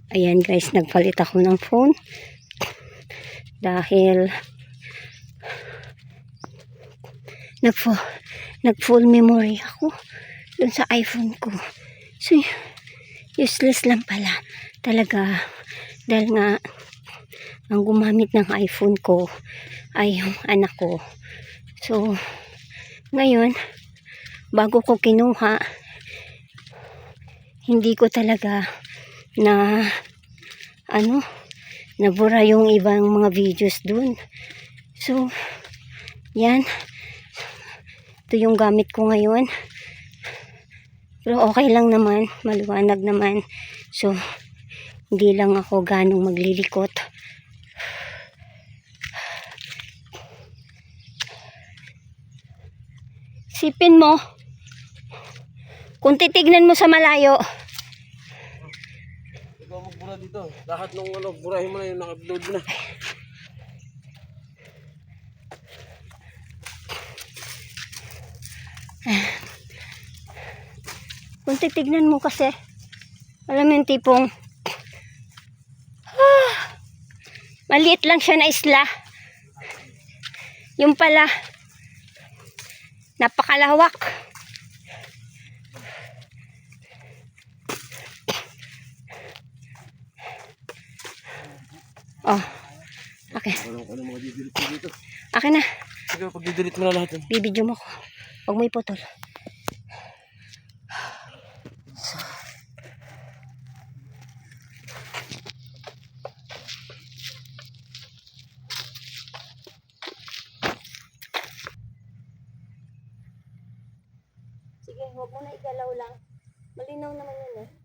Ayan guys, nagpalit ako ng phone. Dahil nag full memory ako dun sa iPhone ko. So, useless lang pala. Talaga. Dahil nga, ang gumamit ng iPhone ko ay yung anak ko. So, ngayon, bago ko kinuha, hindi ko talaga na nabura yung ibang mga videos dun. So, yan. Ito yung gamit ko ngayon. Pero okay lang naman. Maliwanag naman. So, hindi lang ako ganong maglilikot. Sipin mo. Kung titignan mo sa malayo. Ikaw magbura dito. Lahat ng burahin mo na yung naka-upload mo na. Kung titignan mo kasi, alam mo yung tipong maliit lang siya na isla. Yung pala, napakalawak. Oh, okay. Ano mga didelete dito? Akin na. Sige, pag-delete mo na lahat yun. Bibidyo mo ko. Huwag mo iputol. Sige, huwag mo na igalaw lang. Malinaw naman yun eh.